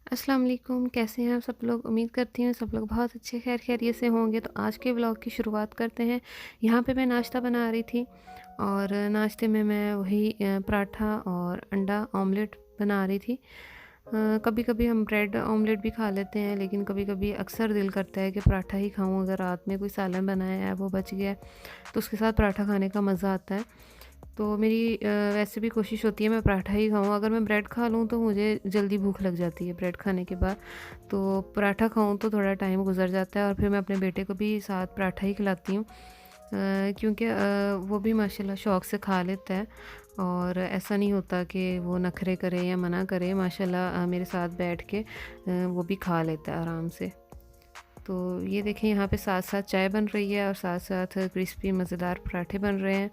अस्सलाम वालेकुम, कैसे हैं आप सब लोग? उम्मीद करती हूँ सब लोग बहुत अच्छे खैर खैरियत से होंगे। तो आज के व्लॉग की शुरुआत करते हैं। यहाँ पे मैं नाश्ता बना रही थी और नाश्ते में मैं वही पराठा और अंडा ऑमलेट बना रही थी। कभी कभी हम ब्रेड ऑमलेट भी खा लेते हैं, लेकिन कभी कभी अक्सर दिल करता है कि पराठा ही खाऊं। अगर रात में कोई सालन बनाया है वो बच गया है तो उसके साथ पराठा खाने का मज़ा आता है। तो मेरी वैसे भी कोशिश होती है मैं पराठा ही खाऊं। अगर मैं ब्रेड खा लूं तो मुझे जल्दी भूख लग जाती है ब्रेड खाने के बाद। तो पराठा खाऊं तो थोड़ा टाइम गुजर जाता है और फिर मैं अपने बेटे को भी साथ पराठा ही खिलाती हूँ, क्योंकि वो भी माशाल्लाह शौक़ से खा लेता है और ऐसा नहीं होता कि वो नखरे करे या मना करे। माशाल्लाह मेरे साथ बैठ के वो भी खा लेता है आराम से। तो ये देखें, यहाँ पे साथ साथ चाय बन रही है और साथ साथ क्रिस्पी मज़ेदार पराठे बन रहे हैं।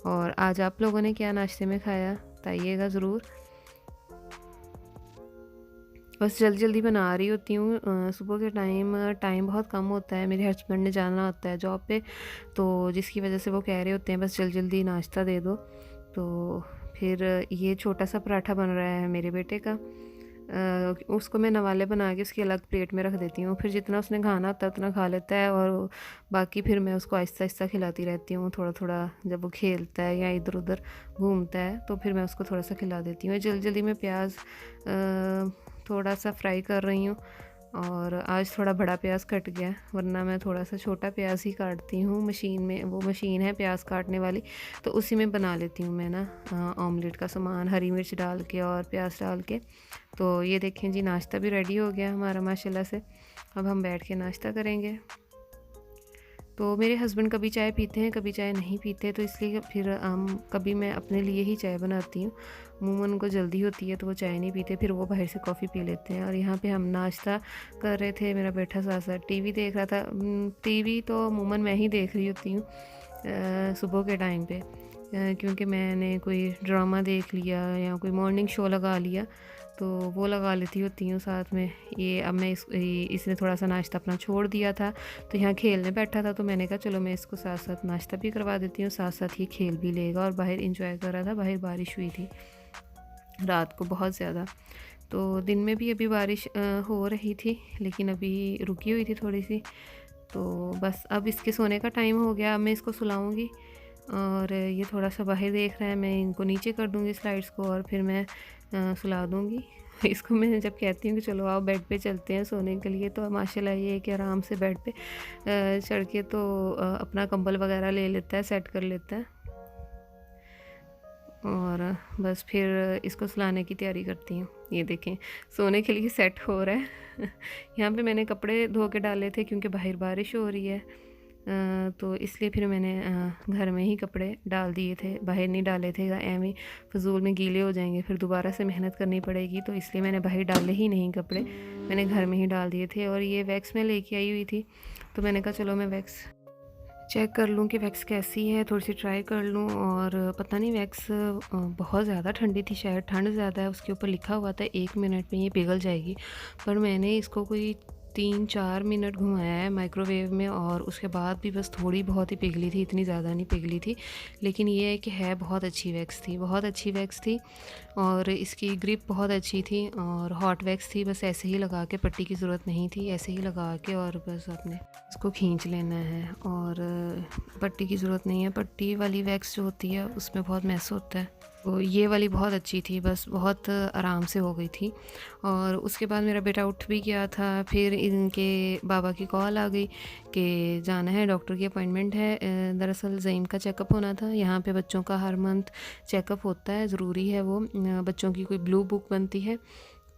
और आज आप लोगों ने क्या नाश्ते में खाया बताइएगा ज़रूर। बस जल्दी जल्दी बना रही होती हूँ। सुबह के टाइम बहुत कम होता है, मेरे हस्बैंड ने जाना होता है जॉब पे, तो जिसकी वजह से वो कह रहे होते हैं बस जल्दी जल्दी नाश्ता दे दो। तो फिर ये छोटा सा पराठा बन रहा है मेरे बेटे का। उसको मैं नवाले बना के उसकी अलग प्लेट में रख देती हूँ, फिर जितना उसने खाना होता है उतना खा लेता है और बाकी फिर मैं उसको आहिस्ता आहिस्ता खिलाती रहती हूँ थोड़ा थोड़ा। जब वो खेलता है या इधर उधर घूमता है तो फिर मैं उसको थोड़ा सा खिला देती हूँ। जल्दी जल्दी मैं प्याज थोड़ा सा फ्राई कर रही हूँ और आज थोड़ा बड़ा प्याज कट गया, वरना मैं थोड़ा सा छोटा प्याज ही काटती हूँ। मशीन में वो मशीन है प्याज काटने वाली, तो उसी में बना लेती हूँ मैं ना ऑमलेट का सामान, हरी मिर्च डाल के और प्याज डाल के। तो ये देखें जी, नाश्ता भी रेडी हो गया हमारा माशाल्लाह से। अब हम बैठ के नाश्ता करेंगे। तो मेरे हस्बैंड कभी चाय पीते हैं कभी चाय नहीं पीते, तो इसलिए फिर कभी मैं अपने लिए ही चाय बनाती हूँ। अमूमन उनको जल्दी होती है तो वो चाय नहीं पीते, फिर वो बाहर से कॉफ़ी पी लेते हैं। और यहाँ पे हम नाश्ता कर रहे थे, मेरा बेटा साथ साथ टीवी देख रहा था। टीवी तो अमूमन मैं ही देख रही होती हूँ सुबह के टाइम पे, क्योंकि मैंने कोई ड्रामा देख लिया या कोई मॉर्निंग शो लगा लिया तो वो लगा लेती होती हूँ साथ में। ये अब मैं इसने थोड़ा सा नाश्ता अपना छोड़ दिया था तो यहाँ खेलने बैठा था, तो मैंने कहा चलो मैं इसको साथ साथ नाश्ता भी करवा देती हूँ, साथ साथ ये खेल भी लेगा। और बाहर इंजॉय कर रहा था, बाहर बारिश हुई थी रात को बहुत ज़्यादा। तो दिन में भी अभी बारिश हो रही थी, लेकिन अभी रुकी हुई थी थोड़ी सी। तो बस अब इसके सोने का टाइम हो गया, अब मैं इसको सुलाऊंगी। और ये थोड़ा सा बाहर देख रहा है, मैं इनको नीचे कर दूंगी स्लाइड्स को और फिर मैं सुला दूंगी। इसको मैं जब कहती हूँ कि चलो आओ बेड पे चलते हैं सोने के लिए, तो माशाल्लाह ये है कि आराम से बेड पे चढ़ के तो अपना कंबल वगैरह ले लेता है, सेट कर लेता है। और बस फिर इसको सुलाने की तैयारी करती हूँ। ये देखें, सोने के लिए सेट हो रहा है। यहाँ पे मैंने कपड़े धो के डाले थे क्योंकि बाहर बारिश हो रही है, तो इसलिए फिर मैंने घर में ही कपड़े डाल दिए थे, बाहर नहीं डाले थे। एवं फजूल में गीले हो जाएंगे, फिर दोबारा से मेहनत करनी पड़ेगी, तो इसलिए मैंने बाहर डाले ही नहीं कपड़े, मैंने घर में ही डाल दिए थे। और ये वैक्स में लेके आई हुई थी, तो मैंने कहा चलो मैं वैक्स चेक कर लूँ कि वैक्स कैसी है, थोड़ी सी ट्राई कर लूँ। और पता नहीं वैक्स बहुत ज़्यादा ठंडी थी, शायद ठंड ज़्यादा है। उसके ऊपर लिखा हुआ था 1 मिनट में ये पिघल जाएगी, पर मैंने इसको कोई 3-4 मिनट घुमाया है माइक्रोवेव में और उसके बाद भी बस थोड़ी बहुत ही पिघली थी, इतनी ज़्यादा नहीं पिघली थी। लेकिन ये है कि है बहुत अच्छी वैक्स थी, बहुत अच्छी वैक्स थी। और इसकी ग्रिप बहुत अच्छी थी और हॉट वैक्स थी, बस ऐसे ही लगा के, पट्टी की ज़रूरत नहीं थी, ऐसे ही लगा के और बस आपने इसको खींच लेना है। और पट्टी की ज़रूरत नहीं है, पट्टी वाली वैक्स जो होती है उसमें बहुत मैस होता है। तो ये वाली बहुत अच्छी थी, बस बहुत आराम से हो गई थी। और उसके बाद मेरा बेटा उठ भी गया था, फिर इनके बाबा की कॉल आ गई कि जाना है, डॉक्टर की अपॉइंटमेंट है। दरअसल ज़ईम का चेकअप होना था। यहाँ पे बच्चों का हर मंथ चेकअप होता है, ज़रूरी है वो। बच्चों की कोई ब्लू बुक बनती है,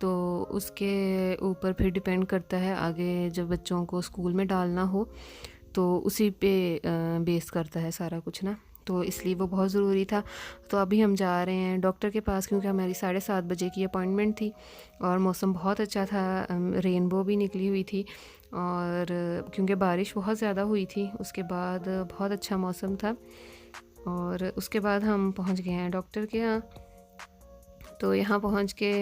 तो उसके ऊपर फिर डिपेंड करता है आगे जब बच्चों को स्कूल में डालना हो, तो उसी पे बेस करता है सारा कुछ ना। तो इसलिए वो बहुत ज़रूरी था। तो अभी हम जा रहे हैं डॉक्टर के पास, क्योंकि हमारी 7:30 बजे की अपॉइंटमेंट थी और मौसम बहुत अच्छा था, रेनबो भी निकली हुई थी। और क्योंकि बारिश बहुत ज़्यादा हुई थी उसके बाद बहुत अच्छा मौसम था। और उसके बाद हम पहुंच गए हैं डॉक्टर के यहाँ। तो यहाँ पहुंच के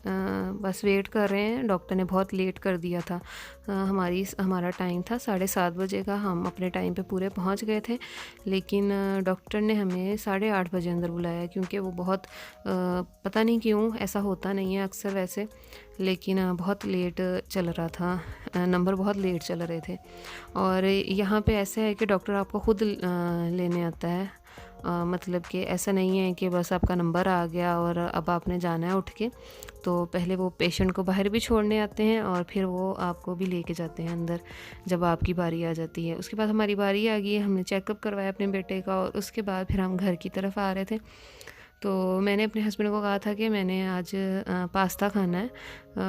बस वेट कर रहे हैं। डॉक्टर ने बहुत लेट कर दिया था। हमारा टाइम था 7:30 बजे का, हम अपने टाइम पे पूरे पहुंच गए थे, लेकिन डॉक्टर ने हमें 8:30 बजे अंदर बुलाया, क्योंकि वो बहुत पता नहीं क्यों, ऐसा होता नहीं है अक्सर वैसे, लेकिन बहुत लेट चल रहा था, नंबर बहुत लेट चल रहे थे। और यहाँ पे ऐसा है कि डॉक्टर आपको ख़ुद लेने आता है, मतलब कि ऐसा नहीं है कि बस आपका नंबर आ गया और अब आपने जाना है उठ के। तो पहले वो पेशेंट को बाहर भी छोड़ने आते हैं और फिर वो आपको भी लेके जाते हैं अंदर जब आपकी बारी आ जाती है। उसके बाद हमारी बारी आ गई, हमने चेकअप करवाया अपने बेटे का, और उसके बाद फिर हम घर की तरफ आ रहे थे। तो मैंने अपने हस्बैंड को कहा था कि मैंने आज पास्ता खाना है,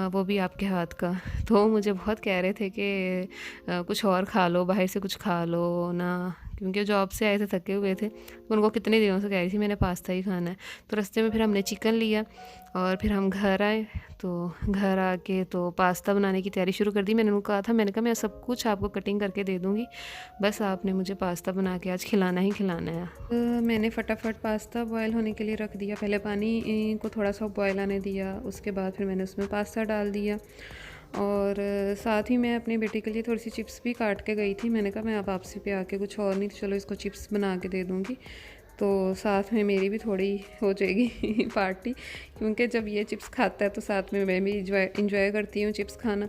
वो भी आपके हाथ का। तो मुझे बहुत कह रहे थे कि कुछ और खा लो, बाहर से कुछ खा लो ना, क्योंकि जॉब से आए थे, थके हुए थे। तो उनको कितने दिनों से कह रही थी मैंने पास्ता ही खाना है। तो रास्ते में फिर हमने चिकन लिया और फिर हम घर आए। तो घर आके तो पास्ता बनाने की तैयारी शुरू कर दी। मैंने उनको कहा था, मैंने कहा मैं सब कुछ आपको कटिंग करके दे दूँगी, बस आपने मुझे पास्ता बना के आज खिलाना ही खिलाना है। मैंने फटाफट पास्ता बॉयल होने के लिए रख दिया। पहले पानी को थोड़ा सा बॉयल आने दिया, उसके बाद फिर मैंने उसमें पास्ता डाल दिया, और साथ ही मैं अपने बेटे के लिए थोड़ी सी चिप्स भी काट के गई थी। मैंने कहा मैं अब आपसे पे आके कुछ और नहीं, तो चलो इसको चिप्स बना के दे दूँगी, तो साथ में मेरी भी थोड़ी हो जाएगी पार्टी, क्योंकि जब ये चिप्स खाता है तो साथ में मैं भी इंजॉय करती हूँ चिप्स खाना।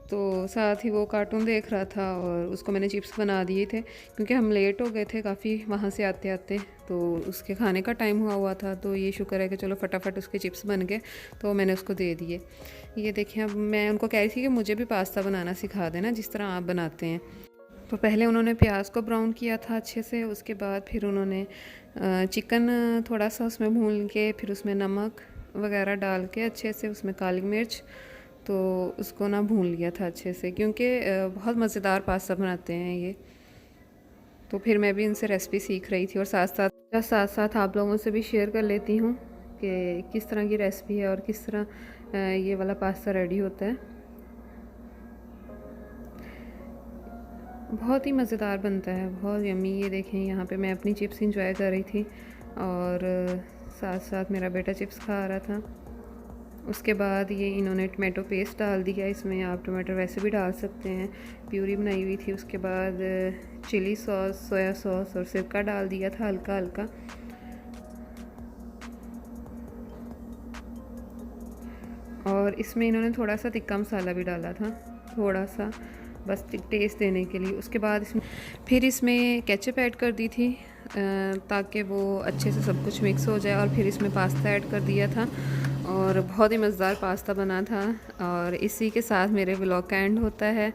तो साथ ही वो कार्टून देख रहा था और उसको मैंने चिप्स बना दिए थे, क्योंकि हम लेट हो गए थे काफ़ी वहाँ से आते आते, तो उसके खाने का टाइम हुआ था। तो ये शुक्र है कि चलो फटाफट उसके चिप्स बन गए, तो मैंने उसको दे दिए। ये देखिए, अब मैं उनको कह रही थी कि मुझे भी पास्ता बनाना सिखा देना जिस तरह आप बनाते हैं। तो पहले उन्होंने प्याज को ब्राउन किया था अच्छे से, उसके बाद फिर उन्होंने चिकन थोड़ा सा उसमें भून के, फिर उसमें नमक वगैरह डाल के अच्छे से, उसमें काली मिर्च, तो उसको ना भून लिया था अच्छे से, क्योंकि बहुत मज़ेदार पास्ता बनाते हैं ये। तो फिर मैं भी इनसे रेसिपी सीख रही थी और साथ साथ आप लोगों से भी शेयर कर लेती हूँ कि किस तरह की रेसिपी है और किस तरह ये वाला पास्ता रेडी होता है। बहुत ही मज़ेदार बनता है, बहुत यम्मी। ये देखें, यहाँ पे मैं अपनी चिप्स इंजॉय कर रही थी और साथ साथ मेरा बेटा चिप्स खा रहा था। उसके बाद ये इन्होंने टमाटो पेस्ट डाल दिया इसमें, आप टमाटर वैसे भी डाल सकते हैं, प्यूरी बनाई हुई थी। उसके बाद चिली सॉस, सोया सॉस और सिरका डाल दिया था हल्का हल्का। और इसमें इन्होंने थोड़ा सा तिक्का मसाला भी डाला था, थोड़ा सा, बस टेस्ट देने के लिए। उसके बाद फिर इसमें केचप ऐड कर दी थी ताकि वो अच्छे से सब कुछ मिक्स हो जाए, और फिर इसमें पास्ता ऐड कर दिया था और बहुत ही मज़ेदार पास्ता बना था। और इसी के साथ मेरे व्लॉग का एंड होता है।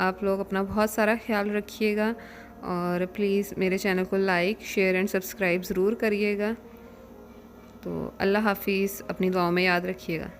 आप लोग अपना बहुत सारा ख्याल रखिएगा और प्लीज़ मेरे चैनल को लाइक, शेयर एंड सब्सक्राइब ज़रूर करिएगा। तो अल्लाह हाफिज़, अपनी दुआओं में याद रखिएगा।